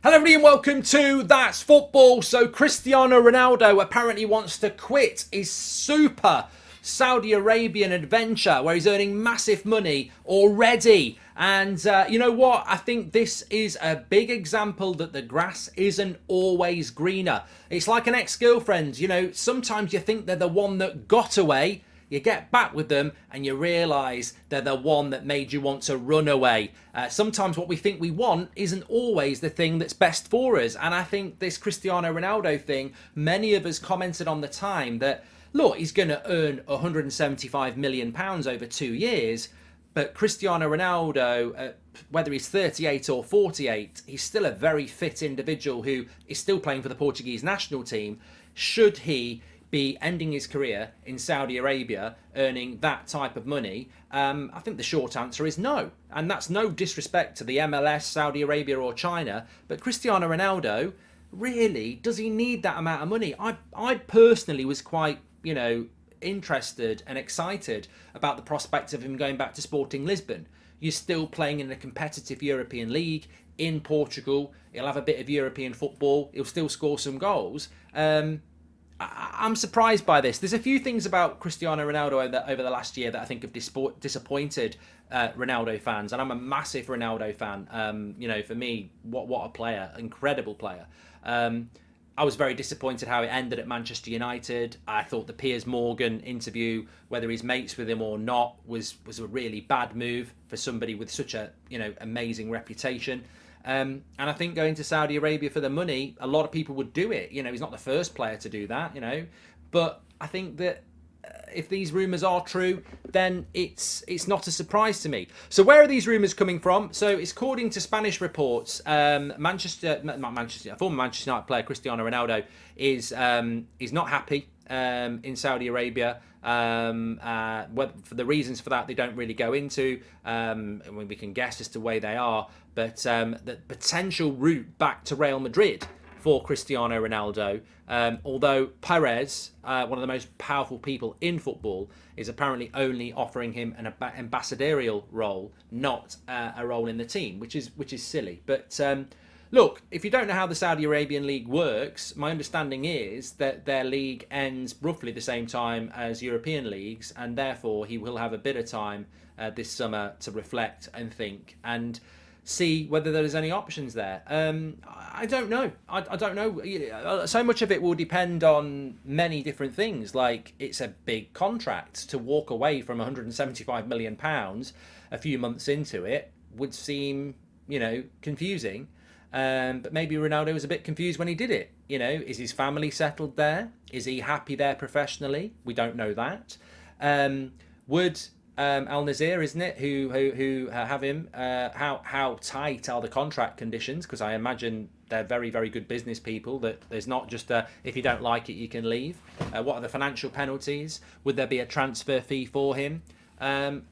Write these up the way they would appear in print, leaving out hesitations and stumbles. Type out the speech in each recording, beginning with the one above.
Hello everybody and welcome to That's Football. So Cristiano Ronaldo apparently wants to quit his super Saudi Arabian adventure where he's earning massive money already. And you know what? I think this is a big example that the grass isn't always greener. It's like an ex-girlfriend. You know, sometimes you think they're the one that got away. You get back with them and you realise they're the one that made you want to run away. Sometimes what we think we want isn't always the thing that's best for us. And I think this Cristiano Ronaldo thing, many of us commented on the time that, look, he's going to earn £175 million over 2 years. But Cristiano Ronaldo, whether he's 38 or 48, he's still a very fit individual who is still playing for the Portuguese national team. Should he be ending his career in Saudi Arabia earning that type of money? I think the short answer is no. And that's no disrespect to the MLS, Saudi Arabia or China. But Cristiano Ronaldo, really, does he need that amount of money? I personally was quite, interested and excited about the prospect of him going back to Sporting Lisbon. You're still playing in a competitive European league in Portugal. He'll have a bit of European football. He'll still score some goals. I'm surprised by this. There's a few things about Cristiano Ronaldo over the last year that I think have disappointed Ronaldo fans, and I'm a massive Ronaldo fan. For me, what a player, incredible player. I was very disappointed how it ended at Manchester United. I thought the Piers Morgan interview, whether he's mates with him or not, was a really bad move for somebody with such a amazing reputation. And I think going to Saudi Arabia for the money, a lot of people would do it. He's not the first player to do that, But I think that if these rumours are true, then it's not a surprise to me. So where are these rumours coming from? So it's according to Spanish reports, former Manchester United player Cristiano Ronaldo is not happy in Saudi Arabia. For the reasons for that, they don't really go into. We can guess as to why they are, but the potential route back to Real Madrid for Cristiano Ronaldo, although Perez, one of the most powerful people in football, is apparently only offering him an ambassadorial role, not a role in the team, which is silly. But look, if you don't know how the Saudi Arabian league works, my understanding is that their league ends roughly the same time as European leagues, and therefore he will have a bit of time this summer to reflect and think and see whether there's any options there. I don't know. I don't know. So much of it will depend on many different things. Like, it's a big contract. To walk away from £175 million a few months into it would seem, confusing. But maybe Ronaldo was a bit confused when he did it. Is his family settled there? Is he happy there professionally? We don't know that. Would Al-Nassr, isn't it, who have him? How tight are the contract conditions? Because I imagine they're very, very good business people. That there's not just if you don't like it, you can leave. What are the financial penalties? Would there be a transfer fee for him?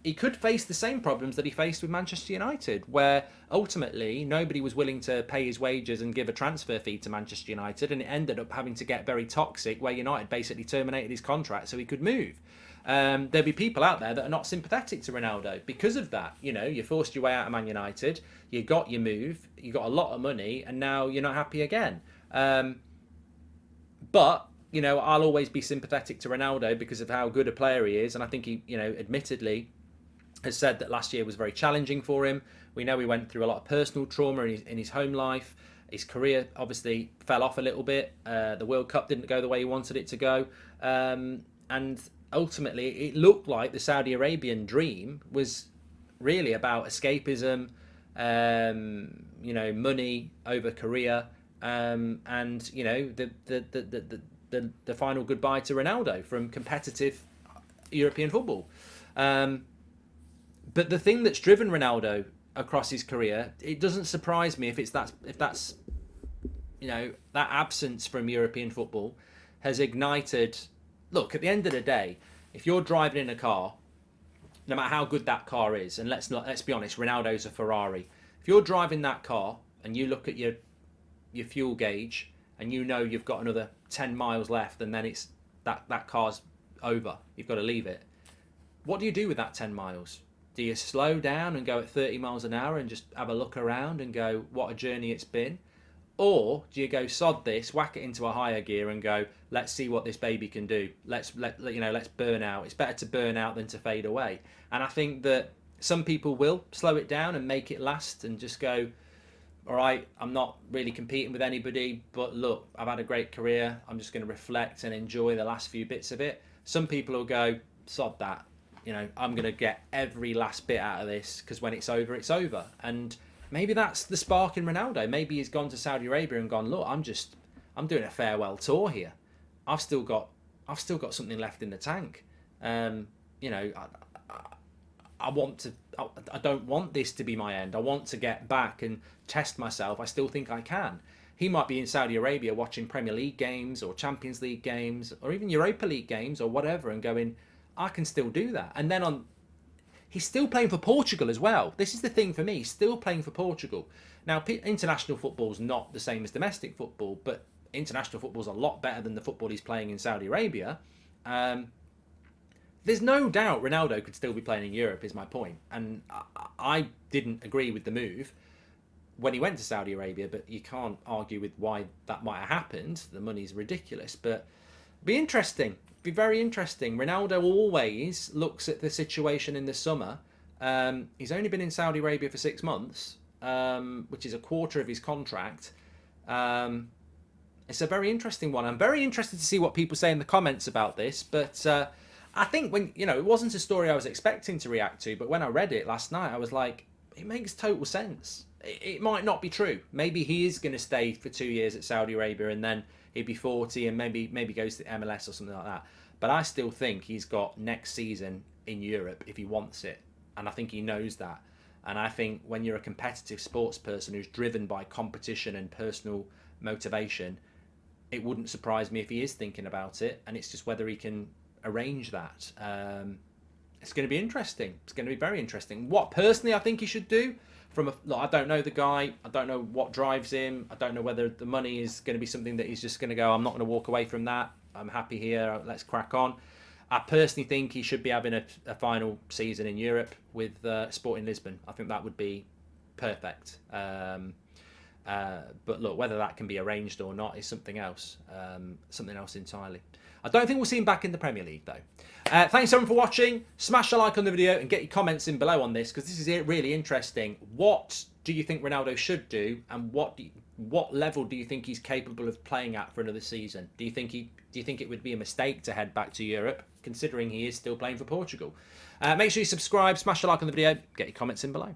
He could face the same problems that he faced with Manchester United, where ultimately nobody was willing to pay his wages and give a transfer fee to Manchester United, and it ended up having to get very toxic, where United basically terminated his contract so he could move. There'll be people out there that are not sympathetic to Ronaldo because of that. You forced your way out of Man United, you got your move, you got a lot of money, and now you're not happy again. But I'll always be sympathetic to Ronaldo because of how good a player he is, and I think he, admittedly, has said that last year was very challenging for him. We know he went through a lot of personal trauma in his home life. His career obviously fell off a little bit. The World Cup didn't go the way he wanted it to go, and ultimately it looked like the Saudi Arabian dream was really about escapism, money over career, and the final goodbye to Ronaldo from competitive European football. But the thing that's driven Ronaldo across his career, it doesn't surprise me if that's that absence from European football has ignited. Look, at the end of the day, if you're driving in a car, no matter how good that car is, and let's be honest, Ronaldo's a Ferrari. If you're driving that car and you look at your fuel gauge and you've got another 10 miles left, and then it's that car's over, you've got to leave it. What do you do with that 10 miles? Do you slow down and go at 30 miles an hour and just have a look around and go, what a journey it's been? Or do you go sod this, whack it into a higher gear, and go, let's see what this baby can do. Let's burn out. It's better to burn out than to fade away. And I think that some people will slow it down and make it last and just go, all right, I'm not really competing with anybody, but look, I've had a great career. I'm just going to reflect and enjoy the last few bits of it. Some people will go, sod that. I'm going to get every last bit out of this, because when it's over, it's over. And maybe that's the spark in Ronaldo. Maybe he's gone to Saudi Arabia and gone, look, I'm doing a farewell tour here. I've still got something left in the tank. I don't want this to be my end. I want to get back and test myself. I still think I can. He might be in Saudi Arabia watching Premier League games or Champions League games or even Europa League games or whatever and going, I can still do that. And then he's still playing for Portugal as well. This is the thing for me, he's still playing for Portugal. Now, international football's not the same as domestic football, but international football's a lot better than the football he's playing in Saudi Arabia. There's no doubt Ronaldo could still be playing in Europe, is my point. And I didn't agree with the move when he went to Saudi Arabia, but you can't argue with why that might have happened. The money's ridiculous, but be interesting. Be very interesting. Ronaldo always looks at the situation in the summer. He's only been in Saudi Arabia for 6 months, which is a quarter of his contract. It's a very interesting one. I'm very interested to see what people say in the comments about this, but I think it wasn't a story I was expecting to react to, but when I read it last night, I was like, it makes total sense. It might not be true. Maybe he is going to stay for 2 years at Saudi Arabia and then he'd be 40 and maybe goes to MLS or something like that. But I still think he's got next season in Europe if he wants it. And I think he knows that. And I think when you're a competitive sports person who's driven by competition and personal motivation, it wouldn't surprise me if he is thinking about it. And it's just whether he can arrange that. It's going to be interesting. It's going to be very interesting. What personally I think he should do, I don't know the guy. I don't know what drives him. I don't know whether the money is going to be something that he's just going to go, I'm not going to walk away from that. I'm happy here. Let's crack on. I personally think he should be having a final season in Europe with Sporting Lisbon. I think that would be perfect. But look, whether that can be arranged or not is something else. Something else entirely. I don't think we'll see him back in the Premier League, though. Thanks, everyone, for watching. Smash a like on the video and get your comments in below on this, because this is really interesting. What do you think Ronaldo should do, and what level do you think he's capable of playing at for another season? Do you think it would be a mistake to head back to Europe, considering he is still playing for Portugal? Make sure you subscribe, smash a like on the video, get your comments in below.